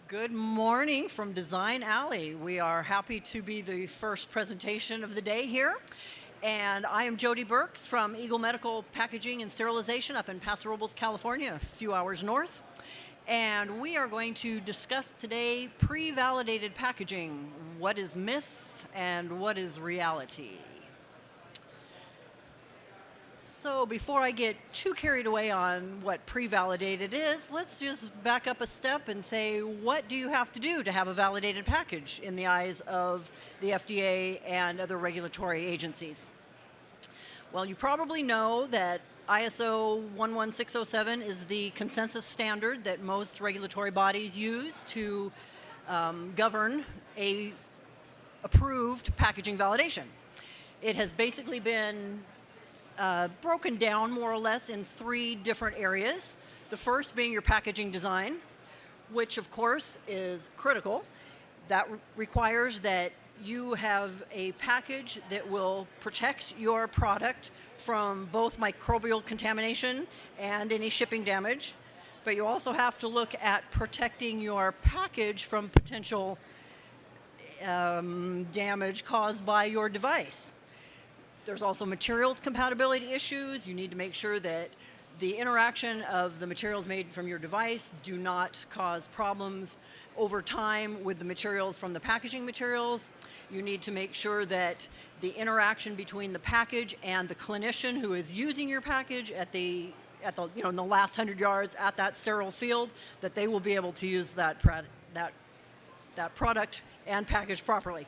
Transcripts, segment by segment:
Good morning from Design Alley. We are happy to be the first presentation of the day here. And I am Jody Birks from Eagle Medical Packaging and Sterilization up in Paso Robles, California, a few hours north. And we are going to discuss today pre-validated packaging. What is myth and what is reality? So before I get too carried away on what pre-validated is, let's just back up a step and say, what do you have to do to have a validated package in the eyes of the FDA and other regulatory agencies? Well, you probably know that ISO 11607 is the consensus standard that most regulatory bodies use to govern a approved packaging validation. It has basically been broken down more or less in three different areas. The first being your packaging design, which of course is critical. That requires that you have a package that will protect your product from both microbial contamination and any shipping damage. But you also have to look at protecting your package from potential damage caused by your device. There's also materials compatibility issues. You need to make sure that the interaction of the materials made from your device do not cause problems over time with the materials from the packaging materials. You need to make sure that the interaction between the package and the clinician who is using your package in the last 100 yards at that sterile field, that they will be able to use that product and package properly.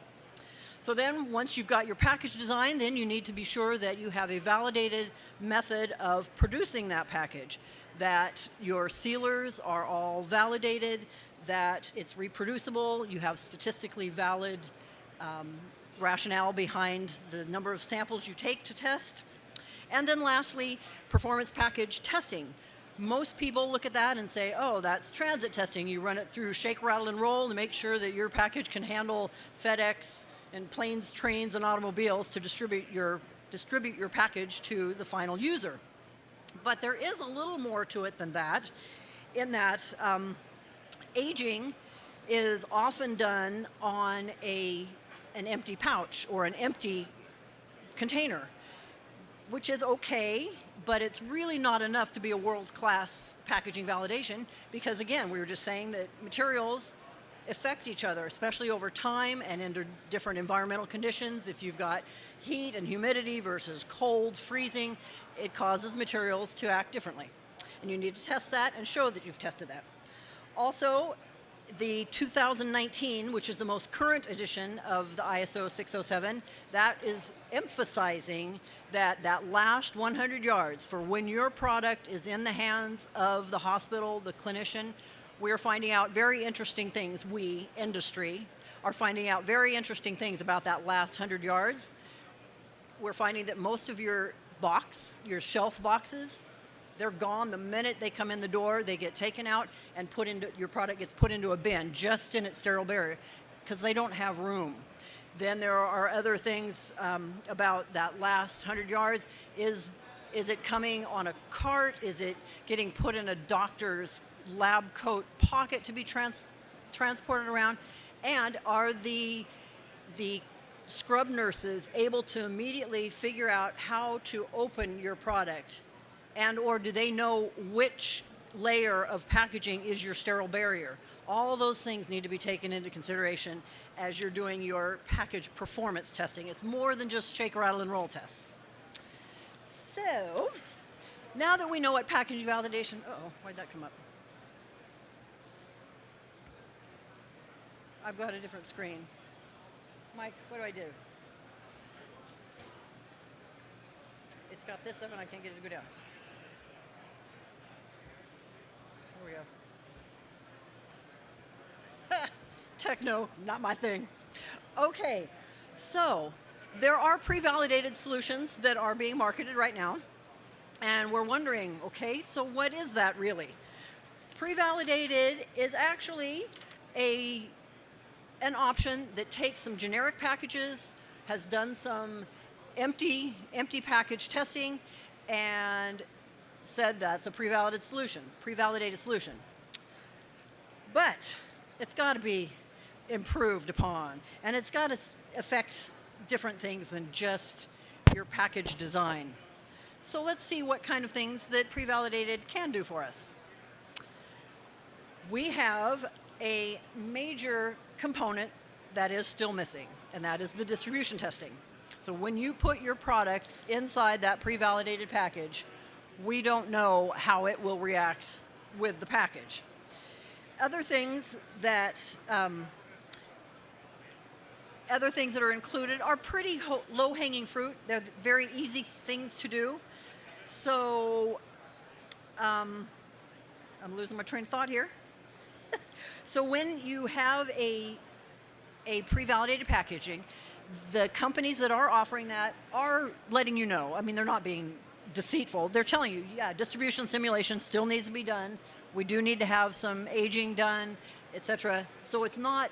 So then once you've got your package design, then you need to be sure that you have a validated method of producing that package, that your sealers are all validated, that it's reproducible, you have statistically valid rationale behind the number of samples you take to test. And then lastly, performance package testing. Most people look at that and say, oh, that's transit testing. You run it through shake, rattle, and roll to make sure that your package can handle FedEx and planes, trains, and automobiles to distribute your package to the final user. But there is a little more to it than that, in that aging is often done on an empty pouch or an empty container, which is okay, but it's really not enough to be a world-class packaging validation because, again, we were just saying that materials affect each other, especially over time and under different environmental conditions. If you've got heat and humidity versus cold, freezing, it causes materials to act differently. And you need to test that and show that you've tested that. Also, the 2019, which is the most current edition of the ISO 607, that is emphasizing that last 100 yards for when your product is in the hands of the hospital, the clinician. We're finding out very interesting things. We, industry, are finding out very interesting things about that last 100 yards. We're finding that most of your shelf boxes, they're gone the minute they come in the door. They get taken out and your product gets put into a bin just in its sterile barrier because they don't have room. Then there are other things about that last 100 yards. Is it coming on a cart? Is it getting put in a doctor's lab coat pocket to be transported around? And are the scrub nurses able to immediately figure out how to open your product? And or do they know which layer of packaging is your sterile barrier? All those things need to be taken into consideration as you're doing your package performance testing. It's more than just shake, rattle, and roll tests. So now that we know what packaging validation, why'd that come up? I've got a different screen. Mike, what do I do? It's got this up and I can't get it to go down. There we go. Techno, not my thing. Okay, so there are pre-validated solutions that are being marketed right now. And we're wondering, okay, so what is that really? Pre-validated is actually an option that takes some generic packages, has done some empty package testing, and said that's a pre-validated solution. But It's got to be improved upon, and it's got to affect different things than just your package design. So let's see what kind of things that pre-validated can do for us. We have a major component that is still missing, and that is the distribution testing. So when you put your product inside that pre-validated package, we don't know how it will react with the package. Other things that are included are pretty low-hanging fruit. They're very easy things to do. So I'm losing my train of thought here. So when you have a pre-validated packaging, the companies that are offering that are letting you know. I mean, they're not being deceitful. They're telling you, yeah, distribution simulation still needs to be done. We do need to have some aging done, etc. So it's not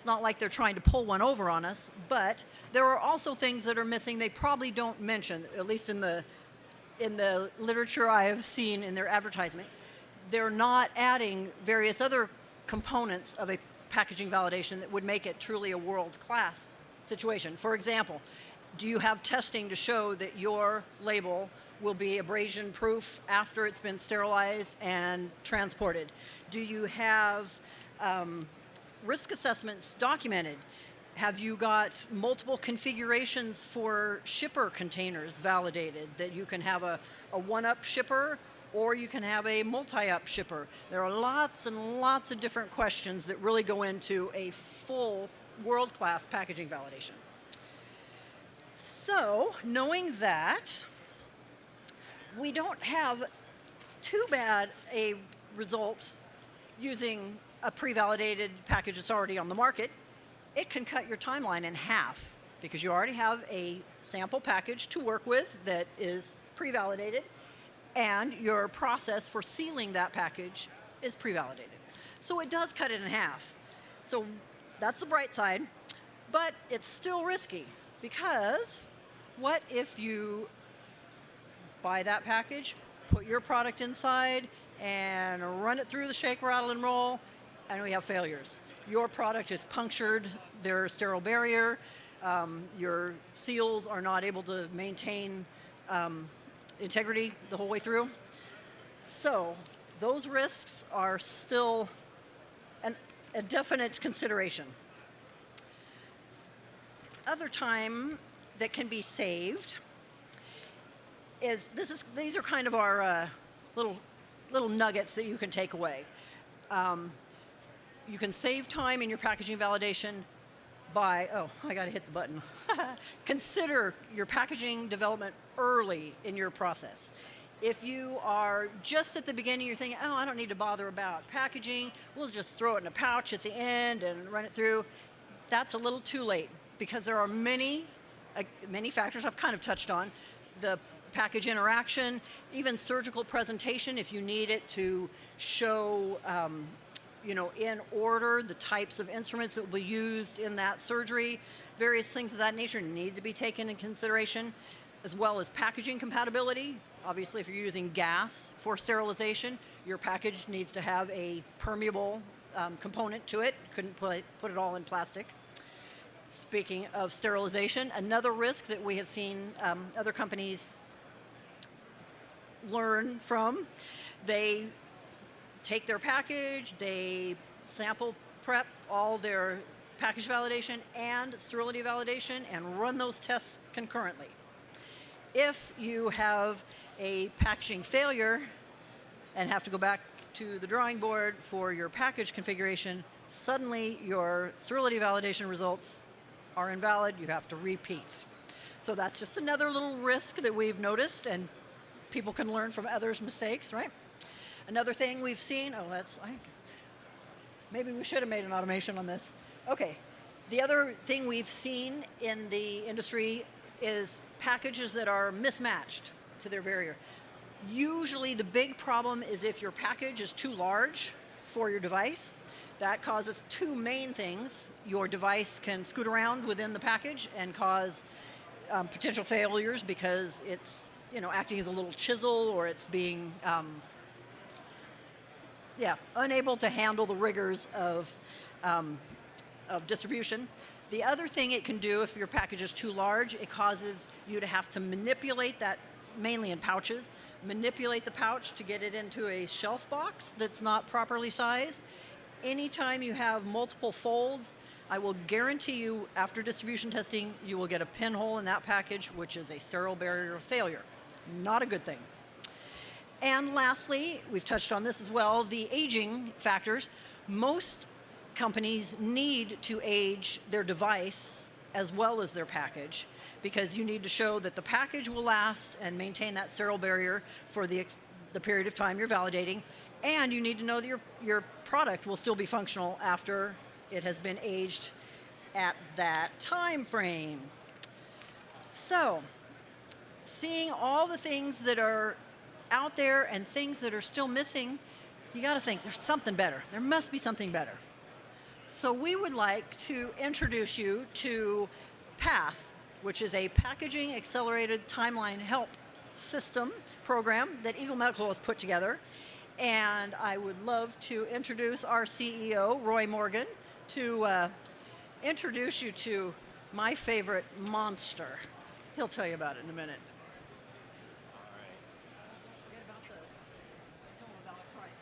like they're trying to pull one over on us, but there are also things that are missing they probably don't mention, at least in the literature I have seen in their advertisement. They're not adding various other components of a packaging validation that would make it truly a world-class situation. For example, do you have testing to show that your label will be abrasion-proof after it's been sterilized and transported? Do you have risk assessments documented? Have you got multiple configurations for shipper containers validated, that you can have a one-up shipper or you can have a multi-up shipper? There are lots and lots of different questions that really go into a full world-class packaging validation. So, knowing that, we don't have too bad a result using a pre-validated package that's already on the market. It can cut your timeline in half because you already have a sample package to work with that is pre-validated, and your process for sealing that package is pre-validated. So it does cut it in half. So that's the bright side, but it's still risky because what if you buy that package, put your product inside, and run it through the shake, rattle, and roll, and we have failures? Your product is punctured, their sterile barrier, your seals are not able to maintain integrity the whole way through. So those risks are still a definite consideration. Other time that can be saved is these are kind of our little nuggets that you can take away. You can save time in your packaging validation by, I got to hit the button. Consider your packaging development early in your process. If you are just at the beginning, you're thinking, I don't need to bother about packaging. We'll just throw it in a pouch at the end and run it through. That's a little too late because there are many factors I've kind of touched on. The package interaction, even surgical presentation, if you need it to show in order the types of instruments that will be used in that surgery, various things of that nature need to be taken into consideration, as well as packaging compatibility. Obviously, if you're using gas for sterilization, your package needs to have a permeable component to it. Couldn't put it all in plastic. Speaking of sterilization, another risk that we have seen other companies learn from, they take their package, they sample prep all their package validation and sterility validation and run those tests concurrently. If you have a packaging failure and have to go back to the drawing board for your package configuration, suddenly your sterility validation results are invalid. You have to repeat. So that's just another little risk that we've noticed, and people can learn from others' mistakes, right? Another thing we've seen, maybe we should have made an automation on this. Okay, the other thing we've seen in the industry is packages that are mismatched to their barrier. Usually the big problem is if your package is too large for your device. That causes two main things. Your device can scoot around within the package and cause potential failures because it's acting as a little chisel, or it's being Yeah, unable to handle the rigors of distribution. The other thing it can do, if your package is too large, it causes you to have to manipulate that, mainly in pouches, manipulate the pouch to get it into a shelf box that's not properly sized. Anytime you have multiple folds, I will guarantee you, after distribution testing, you will get a pinhole in that package, which is a sterile barrier of failure. Not a good thing. And lastly, we've touched on this as well, the aging factors. Most companies need to age their device as well as their package, because you need to show that the package will last and maintain that sterile barrier for the period of time you're validating, and you need to know that your product will still be functional after it has been aged at that time frame. So, seeing all the things that are out there and things that are still missing, you got to think there's something better. There must be something better. So we would like to introduce you to PATH, which is a Packaging Accelerated Timeline Help System program that Eagle Medical has put together. And I would love to introduce our CEO, Roy Morgan, to introduce you to my favorite monster. He'll tell you about it in a minute.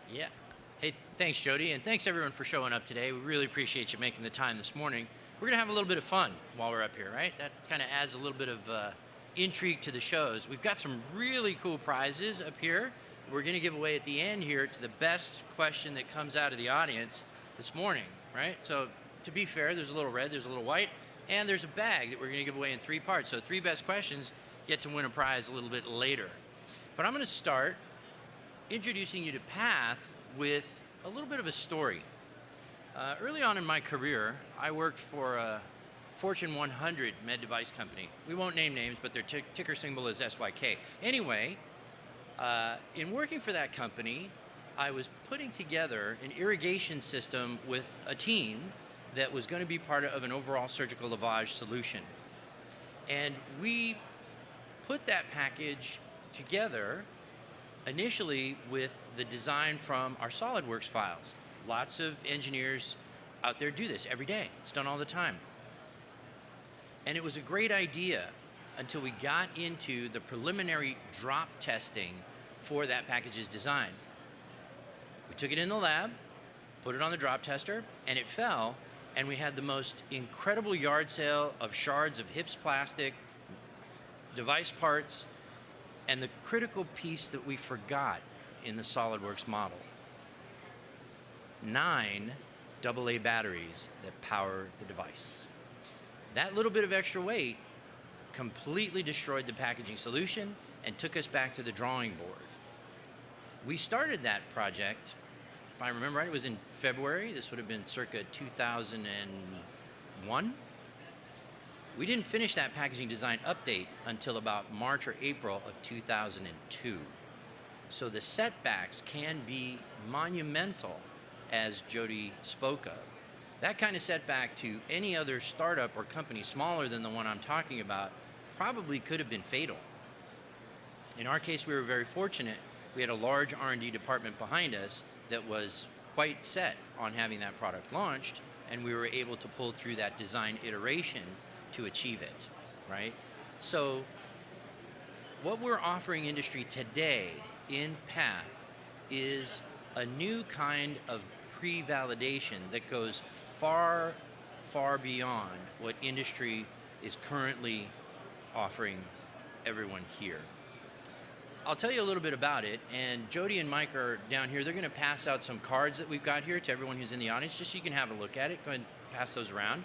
Yeah. Hey, thanks, Jody, and thanks everyone for showing up today. We really appreciate you making the time this morning. We're going to have a little bit of fun while we're up here, right? That kind of adds a little bit of intrigue to the shows. We've got some really cool prizes up here. We're going to give away at the end here to the best question that comes out of the audience this morning, right? So to be fair, there's a little red, there's a little white, and there's a bag that we're going to give away in 3 parts. So 3 best questions get to win a prize a little bit later. But I'm going to start introducing you to PATH with a little bit of a story. Early on in my career, I worked for a Fortune 100 med device company. We won't name names, but their ticker symbol is SYK. Anyway, in working for that company, I was putting together an irrigation system with a team that was going to be part of an overall surgical lavage solution. And we put that package together initially with the design from our SolidWorks files. Lots of engineers out there do this every day. It's done all the time. And it was a great idea until we got into the preliminary drop testing for that package's design. We took it in the lab, put it on the drop tester, and it fell, and we had the most incredible yard sale of shards of HIPS plastic, device parts, and the critical piece that we forgot in the SolidWorks model: 9 AA batteries that power the device. That little bit of extra weight completely destroyed the packaging solution and took us back to the drawing board. We started that project, if I remember right, it was in February. This would have been circa 2001. We didn't finish that packaging design update until about March or April of 2002. So the setbacks can be monumental, as Jody spoke of. That kind of setback to any other startup or company smaller than the one I'm talking about probably could have been fatal. In our case, we were very fortunate. We had a large R&D department behind us that was quite set on having that product launched, and we were able to pull through that design iteration to achieve it, right? So what we're offering industry today in PATH is a new kind of pre-validation that goes far, far beyond what industry is currently offering everyone here. I'll tell you a little bit about it, and Jody and Mike are down here. They're going to pass out some cards that we've got here to everyone who's in the audience, just so you can have a look at it. Go ahead and pass those around.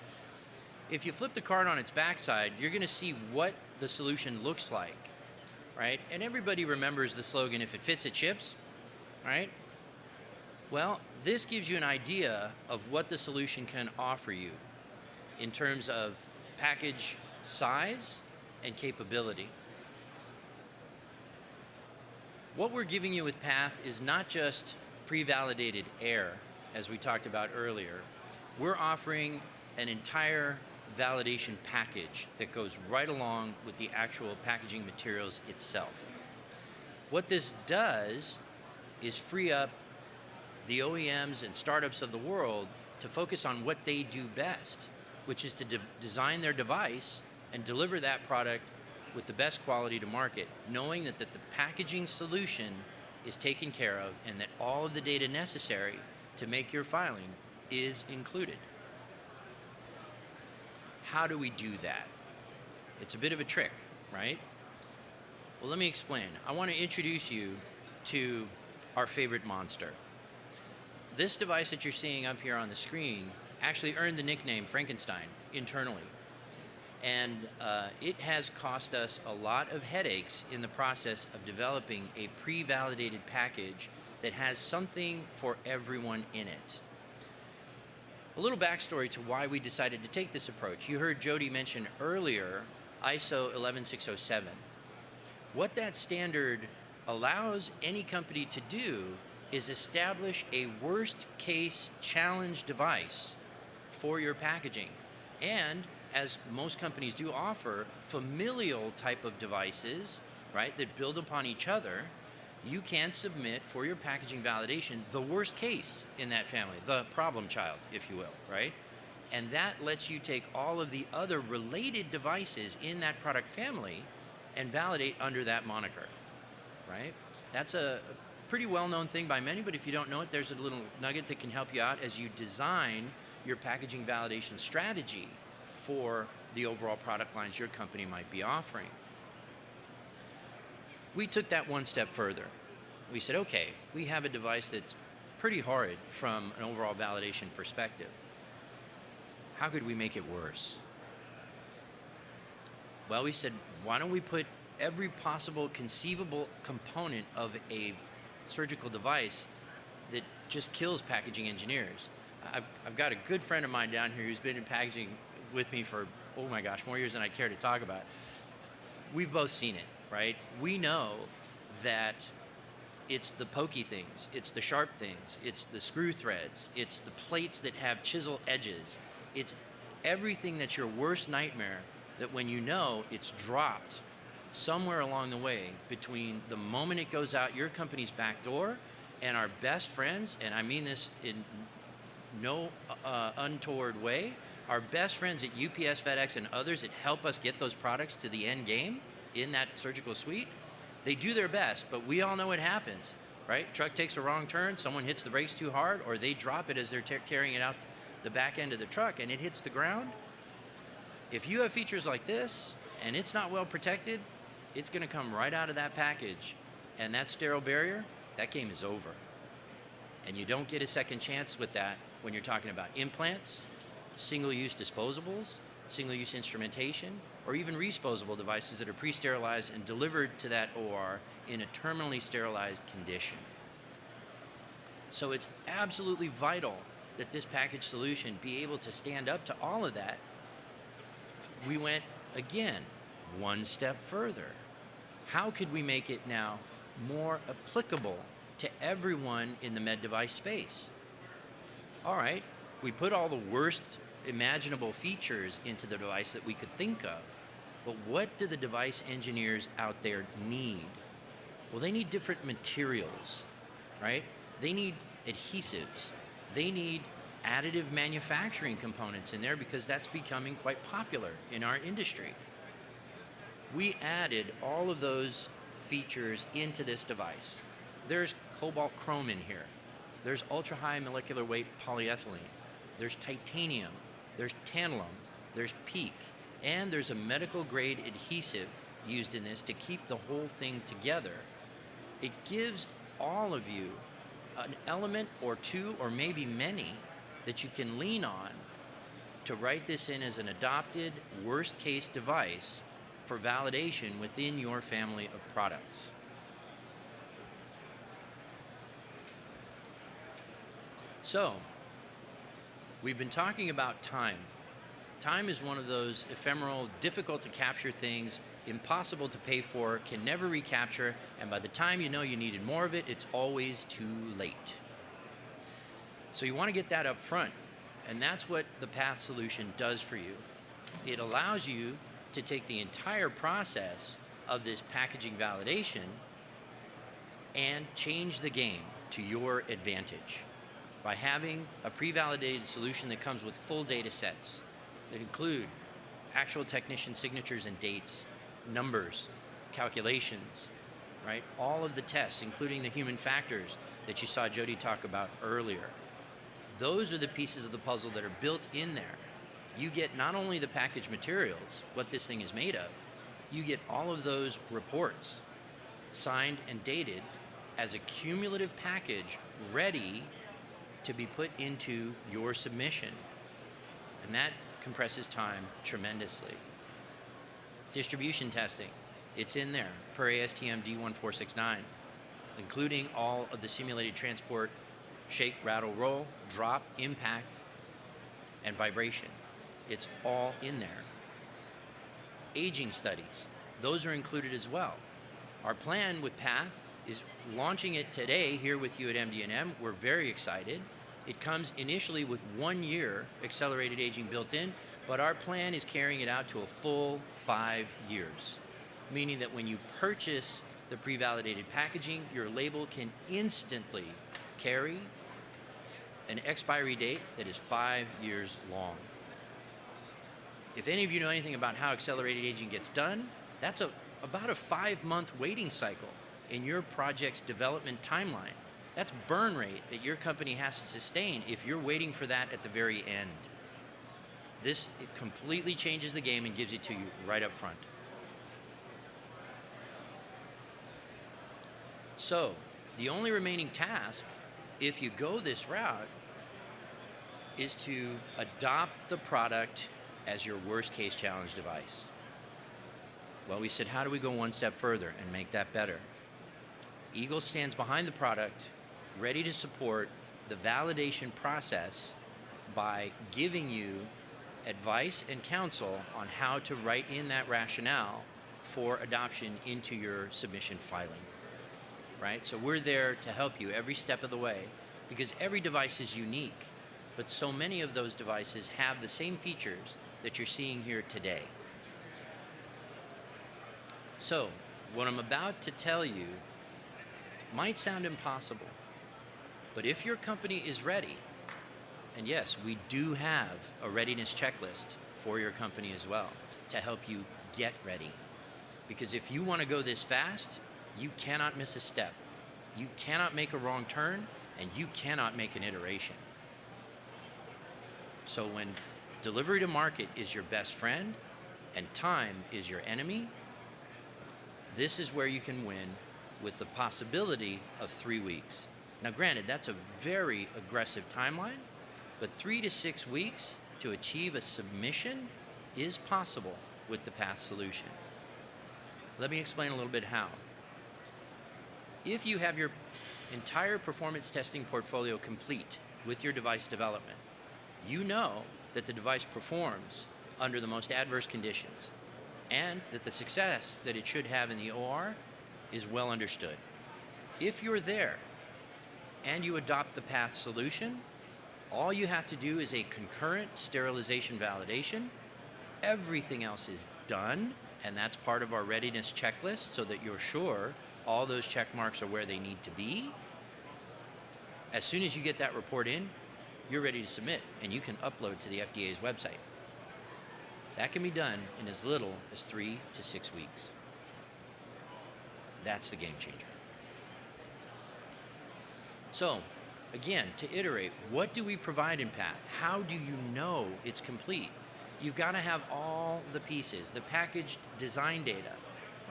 If you flip the card on its backside, you're going to see what the solution looks like, right? And everybody remembers the slogan, "If it fits, it ships," right? Well, this gives you an idea of what the solution can offer you in terms of package size and capability. What we're giving you with PATH is not just pre-validated air, as we talked about earlier. We're offering an entire validation package that goes right along with the actual packaging materials itself. What this does is free up the OEMs and startups of the world to focus on what they do best, which is to design their device and deliver that product with the best quality to market, knowing that the packaging solution is taken care of and that all of the data necessary to make your filing is included. How do we do that? It's a bit of a trick, right? Well, let me explain. I want to introduce you to our favorite monster. This device that you're seeing up here on the screen actually earned the nickname Frankenstein internally. And it has cost us a lot of headaches in the process of developing a pre-validated package that has something for everyone in it. A little backstory to why we decided to take this approach. You heard Jody mention earlier ISO 11607. What that standard allows any company to do is establish a worst case challenge device for your packaging. And as most companies do offer, familial type of devices, right, that build upon each other, you can submit for your packaging validation the worst case in that family, the problem child, if you will, right? And that lets you take all of the other related devices in that product family and validate under that moniker, right? That's a pretty well-known thing by many, but if you don't know it, there's a little nugget that can help you out as you design your packaging validation strategy for the overall product lines your company might be offering. We took that one step further. We said, okay, we have a device that's pretty horrid from an overall validation perspective. How could we make it worse? Well, we said, why don't we put every possible conceivable component of a surgical device that just kills packaging engineers? I've got a good friend of mine down here who's been in packaging with me for, oh my gosh, more years than I care to talk about. We've both seen it, right? We know that it's the pokey things, it's the sharp things, it's the screw threads, it's the plates that have chisel edges, it's everything that's your worst nightmare that when you know it's dropped somewhere along the way between the moment it goes out your company's back door and our best friends, and I mean this in no untoward way, our best friends at UPS, FedEx, and others that help us get those products to the end game in that surgical suite, they do their best, but we all know what happens, right? Truck takes a wrong turn, someone hits the brakes too hard, or they drop it as they're carrying it out the back end of the truck and it hits the ground. If you have features like this and it's not well protected, it's going to come right out of that package. And that sterile barrier, that game is over. And you don't get a second chance with that when you're talking about implants, single-use disposables, single-use instrumentation, or even resposable devices that are pre-sterilized and delivered to that OR in a terminally sterilized condition. So it's absolutely vital that this package solution be able to stand up to all of that. We went, again, one step further. How could we make it now more applicable to everyone in the med device space? All right, we put all the worst imaginable features into the device that we could think of, but what do the device engineers out there need? Well, they need different materials, right? They need adhesives. They need additive manufacturing components in there because that's becoming quite popular in our industry. We added all of those features into this device. There's cobalt chrome in here. There's ultra-high molecular weight polyethylene. There's titanium. There's tantalum. There's PEEK. And there's a medical grade adhesive used in this to keep the whole thing together. It gives all of you an element or two or maybe many that you can lean on to write this in as an adopted worst case device for validation within your family of products. So, we've been talking about time. Time is one of those ephemeral, difficult to capture things, impossible to pay for, can never recapture, and by the time you know you needed more of it, it's always too late. So you want to get that up front, and that's what the Path solution does for you. It allows you to take the entire process of this packaging validation and change the game to your advantage. by having a pre-validated solution that comes with full data sets that include actual technician signatures and dates, numbers, calculations, right? All of the tests, including the human factors that you saw Jody talk about earlier. Those are the pieces of the puzzle that are built in there. You get not only the package materials, what this thing is made of, you get all of those reports signed and dated as a cumulative package ready to be put into your submission. And that compresses time tremendously. Distribution testing, it's in there per ASTM D1469, including all of the simulated transport, shake, rattle, roll, drop, impact, and vibration. It's all in there. Aging studies, those are included as well. Our plan with PATH is launching it today here with you at MD&M. We're very excited. It comes initially with 1 year accelerated aging built in, but our plan is carrying it out to a full 5 years, meaning that when you purchase the pre-validated packaging, your label can instantly carry an expiry date that is 5 years long. If any of you know anything about how accelerated aging gets done, that's about a 5-month waiting cycle in your project's development timeline. That's burn rate that your company has to sustain if you're waiting for that at the very end. It completely changes the game and gives it to you right up front. So, the only remaining task, if you go this route, is to adopt the product as your worst case challenge device. Well, we said, how do we go one step further and make that better? Eagle stands behind the product, ready to support the validation process by giving you advice and counsel on how to write in that rationale for adoption into your submission filing, right? So we're there to help you every step of the way because every device is unique, but so many of those devices have the same features that you're seeing here today. So, what I'm about to tell you might sound impossible, but if your company is ready, and yes, we do have a readiness checklist for your company as well to help you get ready. Because if you want to go this fast, you cannot miss a step. You cannot make a wrong turn, and you cannot make an iteration. So when delivery to market is your best friend and time is your enemy, this is where you can win with the possibility of 3 weeks. Now granted, that's a very aggressive timeline, but 3 to 6 weeks to achieve a submission is possible with the PATH solution. Let me explain a little bit how. If you have your entire performance testing portfolio complete with your device development, you know that the device performs under the most adverse conditions and that the success that it should have in the OR is well understood. If you're there and you adopt the PATH solution, all you have to do is a concurrent sterilization validation. Everything else is done, and that's part of our readiness checklist so that you're sure all those check marks are where they need to be. As soon as you get that report in, you're ready to submit, and you can upload to the FDA's website. That can be done in as little as 3 to 6 weeks. That's the game changer. So, again, to iterate, what do we provide in PATH? How do you know it's complete? You've got to have all the pieces, the package design data,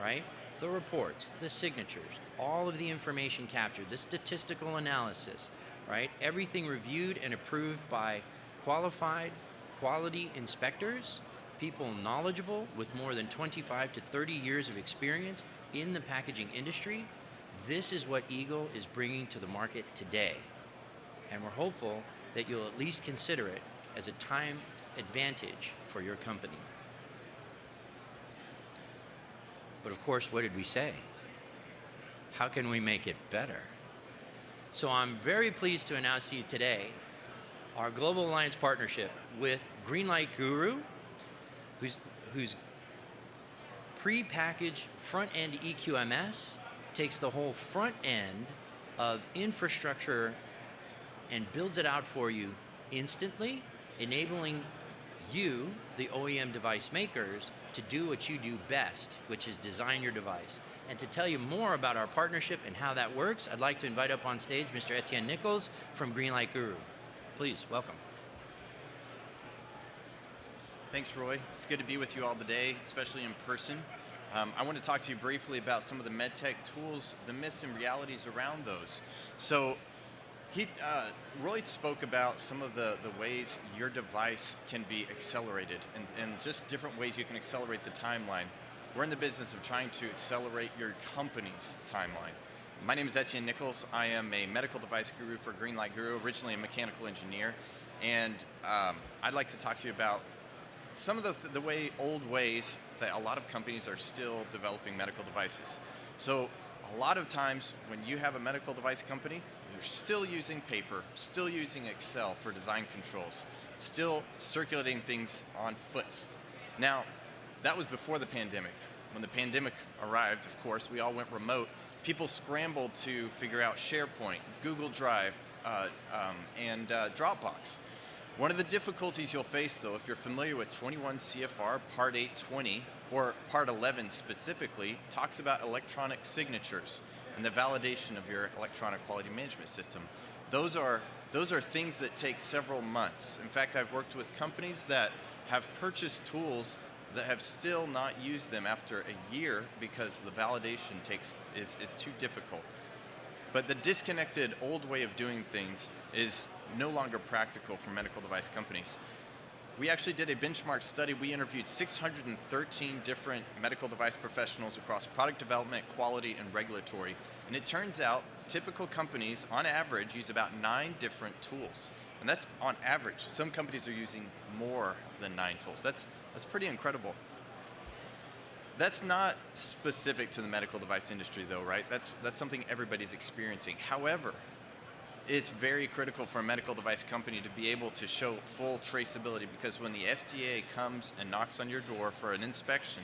right? The reports, the signatures, all of the information captured, the statistical analysis, right? Everything reviewed and approved by qualified quality inspectors, people knowledgeable with more than 25 to 30 years of experience in the packaging industry. This is what Eagle is bringing to the market today. And we're hopeful that you'll at least consider it as a time advantage for your company. But of course, what did we say? How can we make it better? So I'm very pleased to announce to you today our Global Alliance partnership with Greenlight Guru, whose pre-packaged front-end EQMS takes the whole front end of infrastructure and builds it out for you instantly, enabling you, the OEM device makers, to do what you do best, which is design your device. And to tell you more about our partnership and how that works, I'd like to invite up on stage Mr. Etienne Nichols from Greenlight Guru. Please, welcome. Thanks, Roy. It's good to be with you all today, especially in person. I want to talk to you briefly about some of the medtech tools, the myths and realities around those. So Roy spoke about some of the ways your device can be accelerated and just different ways you can accelerate the timeline. We're in the business of trying to accelerate your company's timeline. My name is Etienne Nichols. I am a medical device guru for Greenlight Guru, originally a mechanical engineer. And I'd like to talk to you about some of the old ways that a lot of companies are still developing medical devices. So a lot of times when you have a medical device company, you're still using paper, still using Excel for design controls, still circulating things on foot. Now, that was before the pandemic. When the pandemic arrived, of course, we all went remote. People scrambled to figure out SharePoint, Google Drive, and Dropbox. One of the difficulties you'll face, though, if you're familiar with 21 CFR Part 820, or Part 11 specifically, talks about electronic signatures and the validation of your electronic quality management system. Those are things that take several months. In fact, I've worked with companies that have purchased tools that have still not used them after a year because the validation is too difficult. But the disconnected old way of doing things is no longer practical for medical device companies. We actually did a benchmark study. We interviewed 613 different medical device professionals across product development, quality, and regulatory. And it turns out typical companies, on average, use about 9 different tools. And that's on average. Some companies are using more than 9 tools. That's pretty incredible. That's not specific to the medical device industry, though, right? That's something everybody's experiencing. However, it's very critical for a medical device company to be able to show full traceability, because when the FDA comes and knocks on your door for an inspection,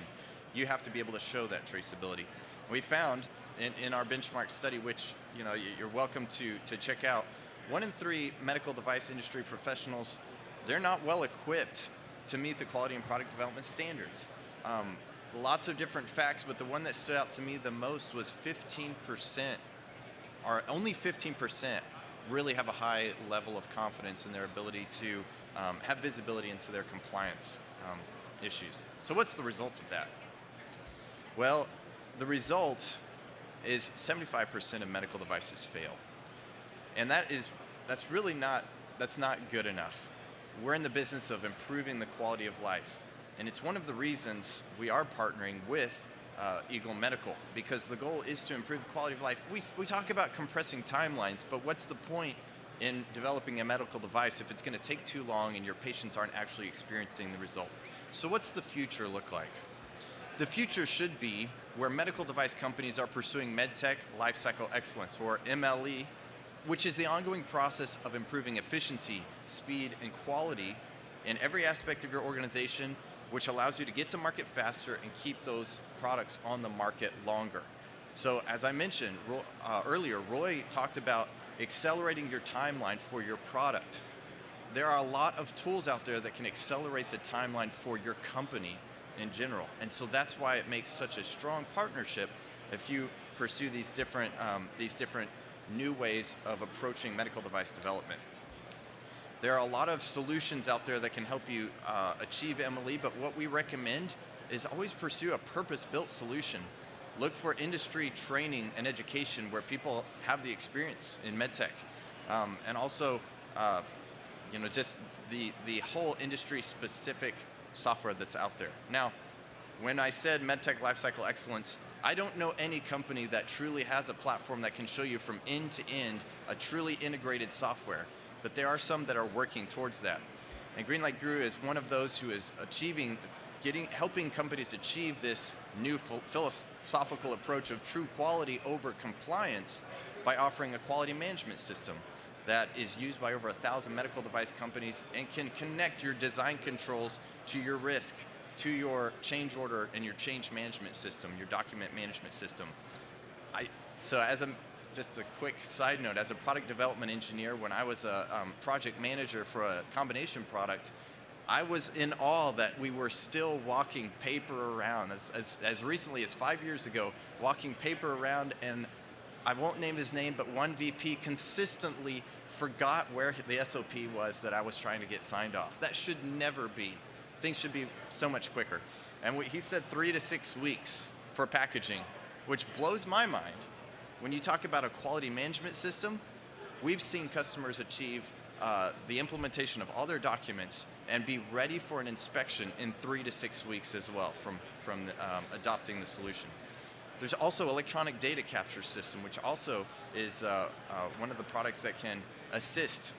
you have to be able to show that traceability. We found in our benchmark study, which you're welcome to check out, 1 in 3 medical device industry professionals, they're not well equipped to meet the quality and product development standards. Lots of different facts, but the one that stood out to me the most was 15%, or only 15%, really have a high level of confidence in their ability to have visibility into their compliance issues. So what's the result of that? Well, the result is 75% of medical devices fail. And that's not good enough. We're in the business of improving the quality of life. And it's one of the reasons we are partnering with Eagle Medical, because the goal is to improve the quality of life. We talk about compressing timelines, but what's the point in developing a medical device if it's going to take too long and your patients aren't actually experiencing the result? So what's the future look like? The future should be where medical device companies are pursuing MedTech Lifecycle Excellence, or MLE, which is the ongoing process of improving efficiency, speed, and quality in every aspect of your organization, which allows you to get to market faster and keep those products on the market longer. So as I mentioned earlier, Roy talked about accelerating your timeline for your product. There are a lot of tools out there that can accelerate the timeline for your company in general. And so that's why it makes such a strong partnership if you pursue these different new ways of approaching medical device development. There are a lot of solutions out there that can help you achieve MLE, but what we recommend is always pursue a purpose-built solution. Look for industry training and education where people have the experience in medtech, and also, just the whole industry-specific software that's out there. Now, when I said MedTech Lifecycle Excellence, I don't know any company that truly has a platform that can show you from end to end a truly integrated software. But there are some that are working towards that. And Greenlight Guru is one of those who is helping companies achieve this new philosophical approach of true quality over compliance by offering a quality management system that is used by over 1,000 medical device companies and can connect your design controls to your risk, to your change order and your change management system, your document management system. just a quick side note, as a product development engineer, when I was a project manager for a combination product, I was in awe that we were still walking paper around as recently as 5 years ago, walking paper around, and I won't name his name, but one VP consistently forgot where the SOP was that I was trying to get signed off. That should never be. Things should be so much quicker. And he said 3 to 6 weeks for packaging, which blows my mind. When you talk about a quality management system, we've seen customers achieve the implementation of all their documents and be ready for an inspection in 3 to 6 weeks as well from adopting the solution. There's also electronic data capture system, which also is one of the products that can assist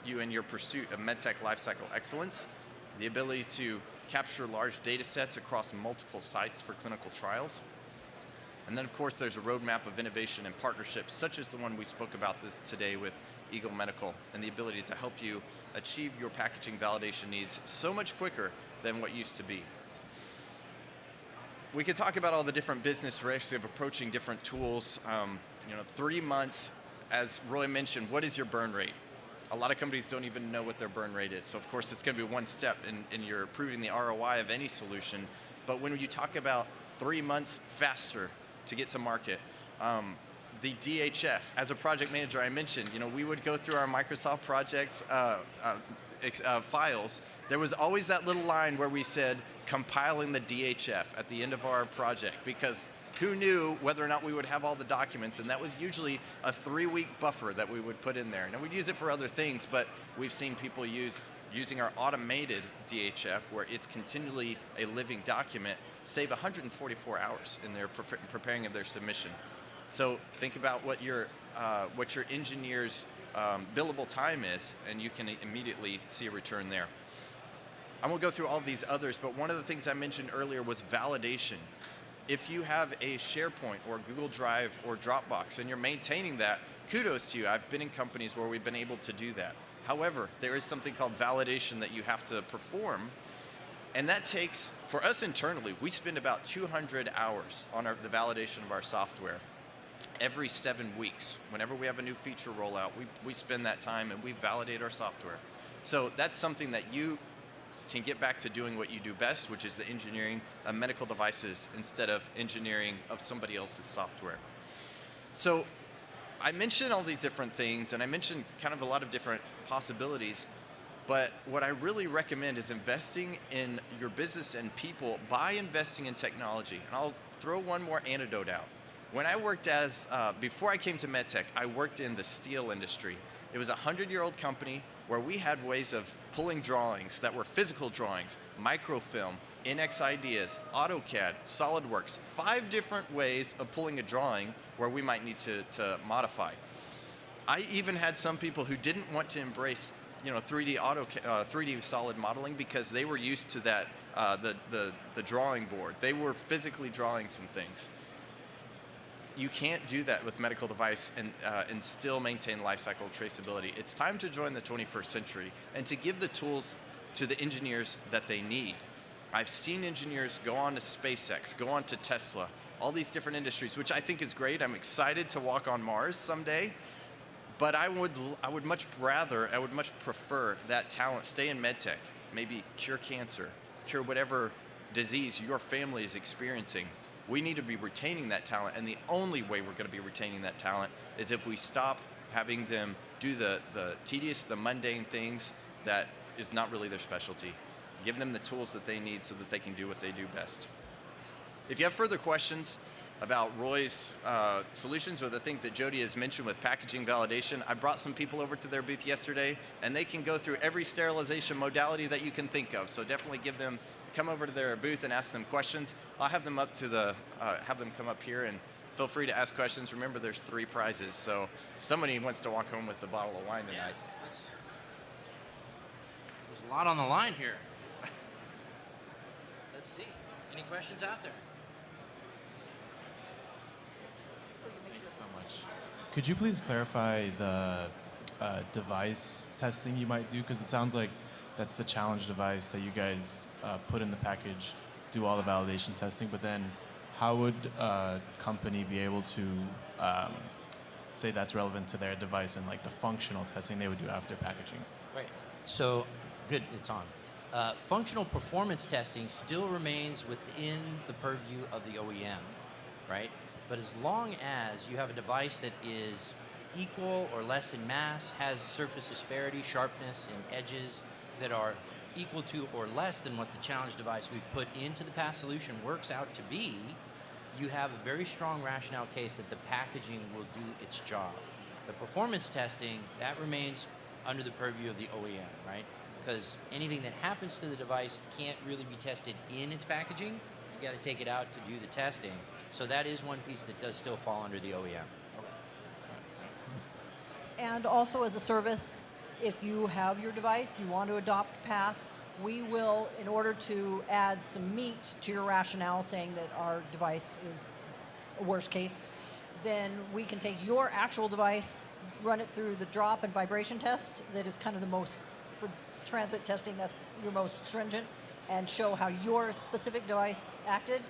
you in your pursuit of medtech lifecycle excellence. The ability to capture large data sets across multiple sites for clinical trials. And then, of course, there's a roadmap of innovation and partnerships, such as the one we spoke about today with Eagle Medical, and the ability to help you achieve your packaging validation needs so much quicker than what used to be. We could talk about all the different business risks of approaching different tools. 3 months, as Roy mentioned, what is your burn rate? A lot of companies don't even know what their burn rate is. So, of course, it's going to be one step in your improving the ROI of any solution. But when you talk about 3 months faster to get to market, the DHF, as a project manager, I mentioned, we would go through our Microsoft project files. There was always that little line where we said compiling the DHF at the end of our project, because who knew whether or not we would have all the documents, and that was usually a 3-week buffer that we would put in there. Now, we'd use it for other things, but we've seen people using our automated DHF, where it's continually a living document, save 144 hours in their preparing of their submission. So think about what your engineer's billable time is, and you can immediately see a return there. I won't go through all of these others, but one of the things I mentioned earlier was validation. If you have a SharePoint or Google Drive or Dropbox and you're maintaining that, kudos to you. I've been in companies where we've been able to do that. However, there is something called validation that you have to perform, and that takes, for us internally, we spend about 200 hours on the validation of our software every 7 weeks. Whenever we have a new feature rollout, we spend that time and we validate our software. So that's something that you can get back to doing what you do best, which is the engineering of medical devices instead of engineering of somebody else's software. So I mentioned all these different things, and I mentioned kind of a lot of different possibilities, but what I really recommend is investing in your business and people by investing in technology. And I'll throw one more anecdote out. When I worked before I came to MedTech, I worked in the steel industry. It was a 100-year-old company where we had ways of pulling drawings that were physical drawings, microfilm, NX Ideas, AutoCAD, SolidWorks, 5 different ways of pulling a drawing where we might need to modify. I even had some people who didn't want to embrace 3D solid modeling because they were used to that the drawing board. They were physically drawing some things. You can't do that with medical device and still maintain lifecycle traceability. It's time to join the 21st century and to give the tools to the engineers that they need. I've seen engineers go on to SpaceX, go on to Tesla, all these different industries, which I think is great. I'm excited to walk on Mars someday. But I would much prefer that talent stay in medtech, maybe cure cancer, cure whatever disease your family is experiencing. We need to be retaining that talent, and the only way we're going to be retaining that talent is if we stop having them do the tedious, the mundane things that is not really their specialty. Give them the tools that they need so that they can do what they do best. If you have further questions about Roy's solutions or the things that Jody has mentioned with packaging validation, I brought some people over to their booth yesterday, and they can go through every sterilization modality that you can think of. So definitely come over to their booth and ask them questions. I'll have them have them come up here and feel free to ask questions. Remember, there's 3 prizes, so somebody wants to walk home with a bottle of wine tonight. There's a lot on the line here. Let's see. Any questions out there? Thank you so much. Could you please clarify the device testing you might do? Because it sounds like that's the challenge device that you guys put in the package, do all the validation testing, but then how would a company be able to say that's relevant to their device and like the functional testing they would do after packaging. Right. So, good, it's on. Functional performance testing still remains within the purview of the OEM, right? But as long as you have a device that is equal or less in mass, has surface asperity, sharpness, and edges that are equal to or less than what the challenge device we put into the path solution works out to be, you have a very strong rationale case that the packaging will do its job. The performance testing, that remains under the purview of the OEM, right? Because anything that happens to the device can't really be tested in its packaging. You got to take it out to do the testing. So that is one piece that does still fall under the OEM. And also as a service, if you have your device, you want to adopt path, we will, in order to add some meat to your rationale saying that our device is a worst case, then we can take your actual device, run it through the drop and vibration test that is kind of the most, for transit testing, that's your most stringent, and show how your specific device acted,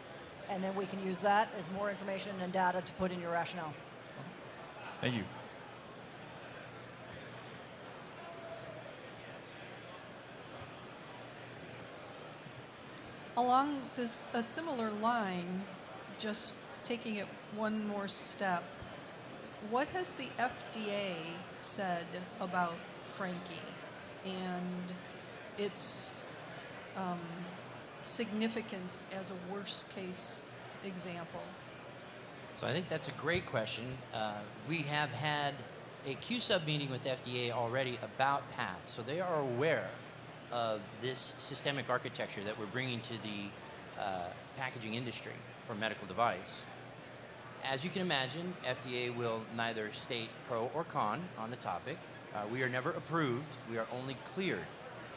and then we can use that as more information and data to put in your rationale. Thank you. Along a similar line, just taking it one more step, what has the FDA said about Frankie and its significance as a worst case example? So I think that's a great question. We have had a Q-Sub meeting with FDA already about PATH, so they are aware of this systemic architecture that we're bringing to the packaging industry for medical device. As you can imagine, FDA will neither state pro or con on the topic. We are never approved. We are only cleared,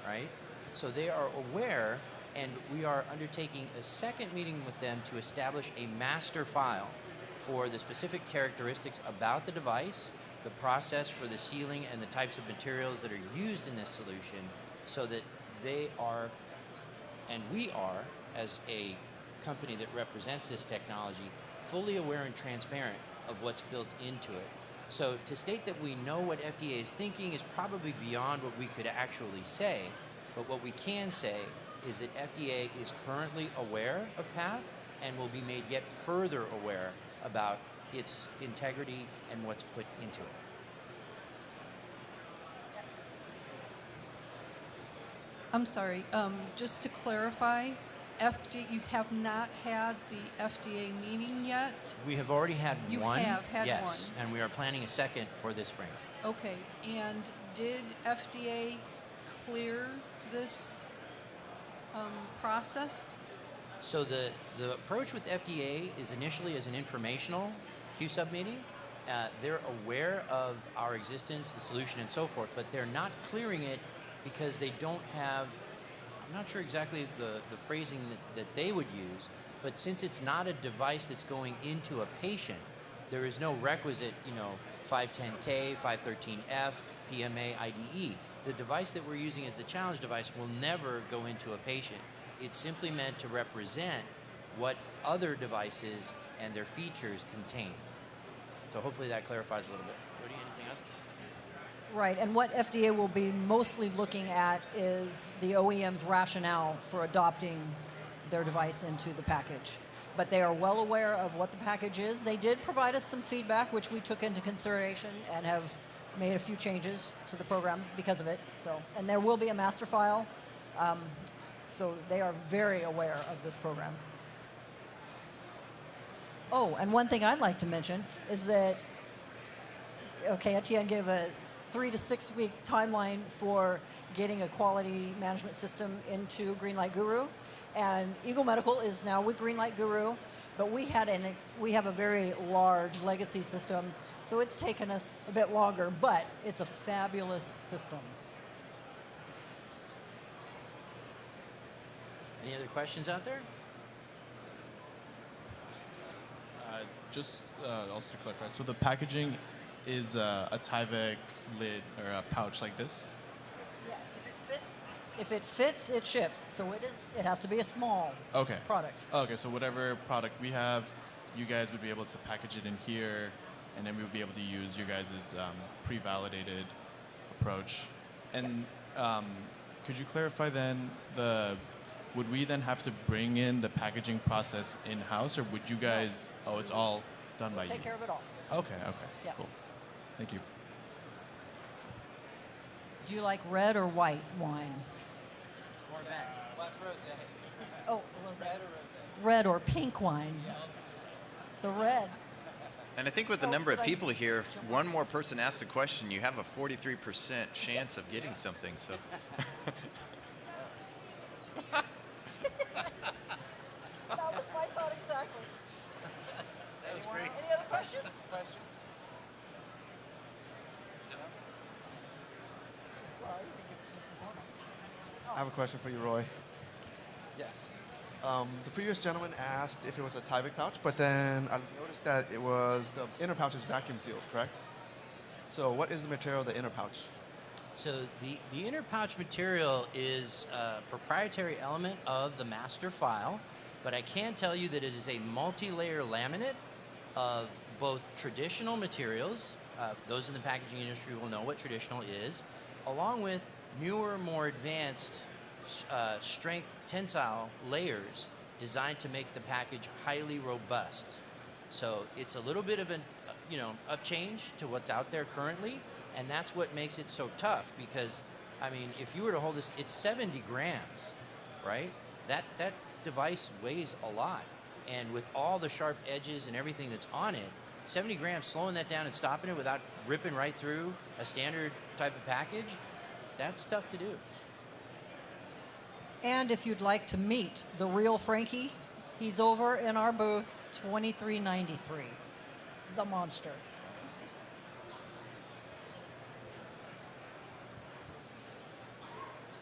right? So they are aware, and we are undertaking a second meeting with them to establish a master file for the specific characteristics about the device, the process for the sealing, and the types of materials that are used in this solution, so that they are, and we are, as a company that represents this technology, fully aware and transparent of what's built into it. So to state that we know what FDA is thinking is probably beyond what we could actually say, but what we can say is that FDA is currently aware of PATH and will be made yet further aware about its integrity and what's put into it. I'm sorry, just to clarify, you have not had the FDA meeting yet? We have already had You one. have had yes, one. and we are planning a second for this spring. Okay, and did FDA clear this process? So the approach with FDA is initially as an informational Q-Sub meeting. They're aware of our existence, the solution, and so forth, but they're not clearing it because they don't have, I'm not sure exactly the phrasing that they would use, but since it's not a device that's going into a patient, there is no requisite, 510K, 513F, PMA, IDE. The device that we're using as the challenge device will never go into a patient. It's simply meant to represent what other devices and their features contain. So hopefully that clarifies a little bit. Jody, anything else? Right, and what FDA will be mostly looking at is the OEM's rationale for adopting their device into the package. But they are well aware of what the package is. They did provide us some feedback, which we took into consideration and have made a few changes to the program because of it. So, and there will be a master file. So they are very aware of this program. Oh, and one thing I'd like to mention is that, okay, Etienne gave a 3 to 6 week timeline for getting a quality management system into Greenlight Guru. And Eagle Medical is now with Greenlight Guru, but we have a very large legacy system, so it's taken us a bit longer, but it's a fabulous system. Any other questions out there? Just also to clarify, so the packaging is a Tyvek lid or a pouch like this? Yeah, if it fits, it ships. So it has to be a small Okay. product. Okay, so whatever product we have, you guys would be able to package it in here and then we would be able to use your guys' pre-validated approach. And Yes. could you clarify then would we then have to bring in the packaging process in-house, or would you guys? Oh, it's all done by Take you. care of it all. Okay. Yeah. Cool. Thank you. Do you like red or white wine? Well, it's rosé. Oh, It's rosé. red or rosé? Red or pink wine. The red. And I think with the Oh, number of did I people here, if jump one more person asks a question, you have a 43% chance of getting something. So That was my thought exactly. That was great. Any other questions? Questions? Well, you can give it to Mrs. Horner. I have a question for you, Roy. Yes. The previous gentleman asked if it was a Tyvek pouch, but then I noticed that it was the inner pouch is vacuum sealed, correct? So what is the material of the inner pouch? So the inner pouch material is a proprietary element of the master file, but I can tell you that it is a multi-layer laminate of both traditional materials, those in the packaging industry will know what traditional is, along with newer, more advanced strength tensile layers designed to make the package highly robust. So it's a little bit of an a change to what's out there currently, and that's what makes it so tough. Because I mean, if you were to hold this, it's 70 grams, right? That device weighs a lot, and with all the sharp edges and everything that's on it, 70 grams, slowing that down and stopping it without ripping right through a standard type of package, that's tough to do. And if you'd like to meet the real Frankie, he's over in our booth, 2393. The monster.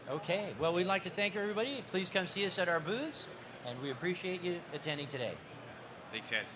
Okay, well, we'd like to thank everybody. Please come see us at our booths, and we appreciate you attending today. thanks, guys.